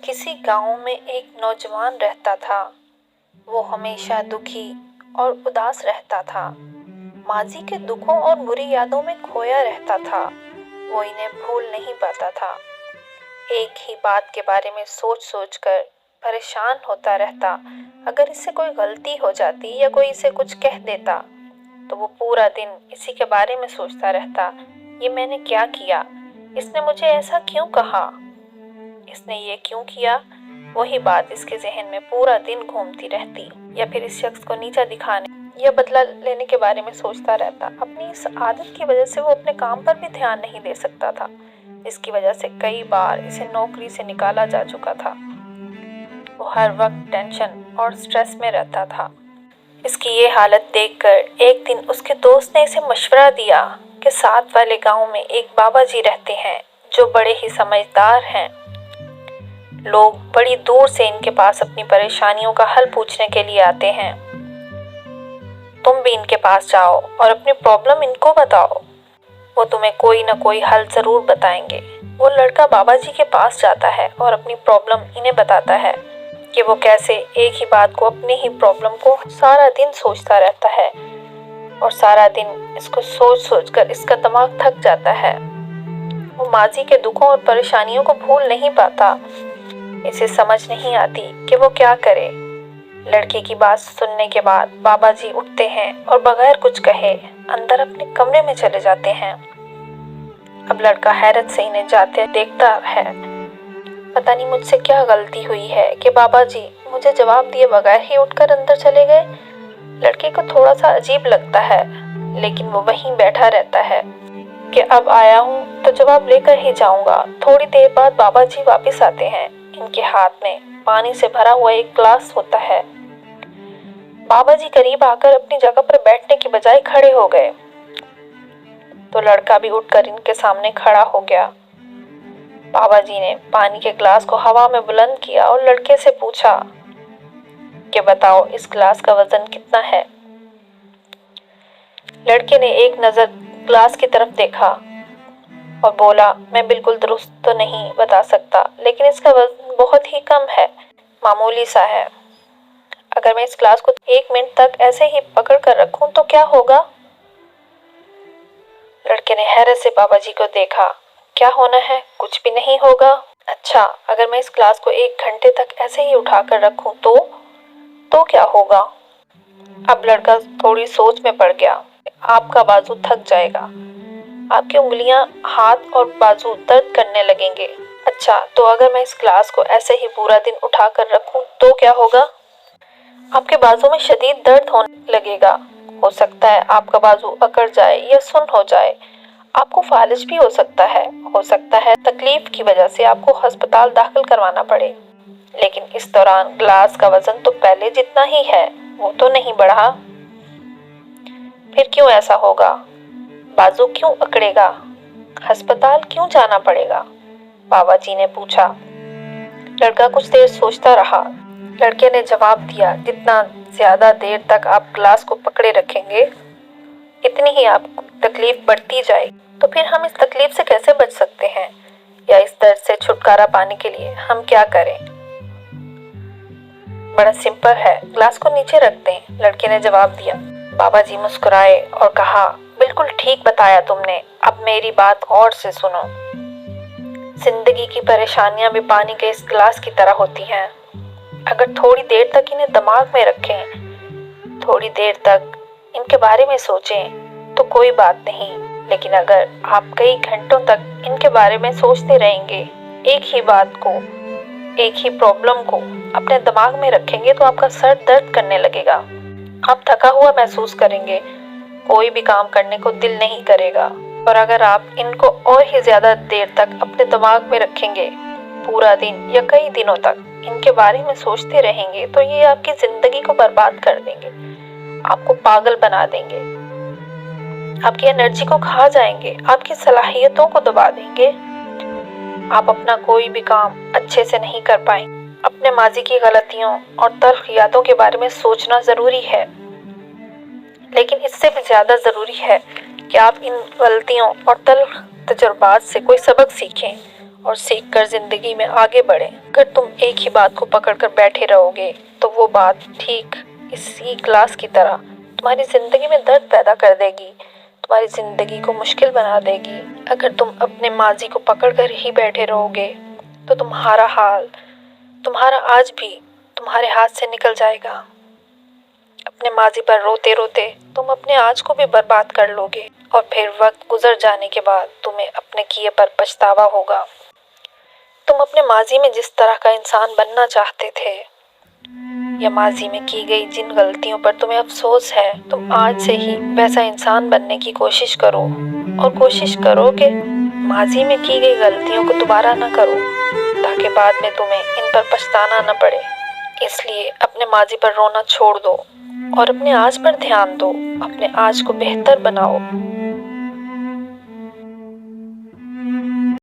किसी गांव में एक नौजवान रहता था। वो हमेशा दुखी और उदास रहता था। माजी के दुखों और बुरी यादों में खोया रहता था। वो इन्हें भूल नहीं पाता था। एक ही बात के बारे में सोच सोच कर परेशान होता रहता। अगर इससे कोई गलती हो जाती या कोई इसे कुछ कह देता तो वो पूरा दिन इसी के बारे में सोचता रहता। ये मैंने क्या किया? इसने मुझे ऐसा क्यों कहा? इसने ये क्यों किया? वही बात इसके जहन में पूरा दिन घूमती रहती। या फिर इस शख्स को नीचा दिखाने या बदला लेने के बारे में सोचता रहता। अपनी इस आदत की वजह से वो अपने काम पर भी ध्यान नहीं दे सकता था, जिसकी वजह से कई बार इसे नौकरी से निकाला जा चुका था। वो हर वक्त टेंशन और स्ट्रेस में रहता था। इसकी ये हालत देखकर एक दिन उसके दोस्त ने इसे मशवरा दिया कि साथ वाले गांव में एक बाबा जी रहते हैं जो बड़े ही समझदार हैं। लोग बड़ी दूर से इनके पास अपनी परेशानियों का हल पूछने के लिए आते हैं। तुम भी इनके पास जाओ और अपनी प्रॉब्लम इनको बताओ। वो तुम्हें कोई ना कोई हल जरूर बताएंगे। वो लड़का बाबा जी के पास जाता है और अपनी प्रॉब्लम इन्हें बताता है कि वो कैसे एक ही बात को, अपनी ही प्रॉब्लम को सारा दिन सोचता रहता है और सारा दिन इसको सोच सोच कर इसका दिमाग थक जाता है। वो माजी के दुखों और परेशानियों को भूल नहीं पाता। इसे समझ नहीं आती कि वो क्या करे। लड़के की बात सुनने के बाद बाबा जी उठते हैं और बगैर कुछ कहे अंदर अपने कमरे में चले जाते हैं। अब लड़का हैरत से इन्हें जाते देखता है। पता नहीं मुझसे क्या गलती हुई है कि बाबा जी मुझे जवाब दिए बगैर ही उठकर अंदर चले गए। लड़के को थोड़ा सा अजीब लगता है, लेकिन वो वहीं बैठा रहता है कि अब आया हूँ तो जवाब लेकर ही जाऊंगा। थोड़ी देर बाद बाबा जी वापस आते हैं। इनके हाथ में पानी से भरा हुआ एक ग्लास होता है। बाबा जी करीब आकर अपनी जगह पर बैठने की बजाय खड़े हो गए तो लड़का भी उठकर इनके सामने खड़ा हो गया। बाबा जी ने पानी के ग्लास को हवा में बुलंद किया और लड़के से पूछा कि बताओ इस ग्लास का वजन कितना है। लड़के ने एक नजर ग्लास की तरफ देखा और बोला, मैं बिल्कुल दुरुस्त तो नहीं बता सकता, लेकिन इसका वजन बहुत ही कम है, मामूली सा है। अगर मैं इस ग्लास को 1 मिनट तक ऐसे ही पकड़ कर रखूं तो क्या होगा? लड़के ने हैरत से बाबा जी को देखा। क्या होना है? कुछ भी नहीं होगा। अच्छा, अगर मैं इस ग्लास को 1 घंटे तक ऐसे ही उठा कर रखूं तो क्या होगा? अब लड़का थोड़ी सोच में पड़ गया। आपका बाजू थक जाएगा, आपकी उंगलियां, हाथ और बाजू दर्द करने लगेंगे। अच्छा, तो अगर मैं इस ग्लास को ऐसे ही पूरा दिन उठा कर रखूं तो क्या होगा? आपके बाजू में शदीद दर्द होने लगेगा। हो सकता है आपका बाजू अकड़ जाए या सुन्न हो जाए। आपको फालिज भी हो सकता है। हो सकता है तकलीफ की वजह से आपको अस्पताल दाखिल करवाना पड़े। लेकिन इस दौरान ग्लास का वजन तो पहले जितना ही है, वो तो नहीं बढ़ा। फिर क्यों ऐसा होगा? बाजू क्यों अकड़ेगा? अस्पताल क्यों जाना पड़ेगा? बाबा जी ने पूछा। लड़का कुछ देर सोचता रहा। लड़के ने जवाब दिया, जितना ज्यादा देर तक आप ग्लास को पकड़े रखेंगे, इतनी ही आपको तकलीफ बढ़ती जाएगी। तो फिर हम इस तकलीफ से कैसे बच सकते हैं, या इस दर्द से छुटकारा पाने के लिए हम क्या करें? बड़ा सिंपल है, ग्लास को नीचे रख दें, लड़के ने जवाब दिया। बाबा जी मुस्कुराए और कहा, बिल्कुल ठीक बताया तुमने। अब मेरी बात और से सुनो। जिंदगी की परेशानियां भी पानी के इस गिलास की तरह होती हैं। अगर थोड़ी देर तक इन्हें दिमाग में रखें, थोड़ी देर तक इनके बारे में सोचें तो कोई बात नहीं। लेकिन अगर आप कई घंटों तक इनके बारे में सोचते रहेंगे, एक ही बात को, एक ही प्रॉब्लम को अपने दिमाग में रखेंगे, तो आपका सर दर्द करने लगेगा। आप थका हुआ महसूस करेंगे, कोई भी काम करने को दिल नहीं करेगा। और अगर आप इनको और ही ज्यादा देर तक अपने दिमाग में रखेंगे, पूरा दिन या कई दिनों तक इनके बारे में सोचते रहेंगे, तो ये आपकी जिंदगी को बर्बाद कर देंगे, आपको पागल बना देंगे, आपकी एनर्जी को खा जाएंगे, आपकी सलाहियतों को दबा देंगे। आप अपना कोई भी काम अच्छे से नहीं कर पाएंगे। अपने माजी की गलतियों और तल्ख यादों के बारे में सोचना जरूरी है, लेकिन इससे भी ज्यादा जरूरी है कि आप इन गलतियों और तल्ख तजुर्बात से कोई सबक सीखें और सीख कर जिंदगी में आगे बढ़ें। अगर तुम एक ही बात को पकड़ कर बैठे रहोगे तो वो बात ठीक इसी क्लास की तरह तुम्हारी जिंदगी में दर्द पैदा कर देगी, तुम्हारी जिंदगी को मुश्किल बना देगी। अगर तुम अपने माजी को पकड़ कर ही बैठे रहोगे तो तुम्हारा हाल, तुम्हारा आज भी तुम्हारे हाथ से निकल जाएगा। अपने माजी पर रोते रोते तुम अपने आज को भी बर्बाद कर लोगे और फिर वक्त गुजर जाने के बाद तुम्हें अपने किए पर पछतावा होगा। तुम अपने माजी में जिस तरह का इंसान बनना चाहते थे या माजी में की गई जिन गलतियों पर तुम्हें अफसोस है, तुम आज से ही वैसा इंसान बनने की कोशिश करो और कोशिश करो कि माजी में की गई गलतियों को दोबारा ना करो, ताकि बाद में तुम्हें इन पर पछताना न पड़े। इसलिए अपने माजी पर रोना छोड़ दो और अपने आज पर ध्यान दो। अपने आज को बेहतर बनाओ।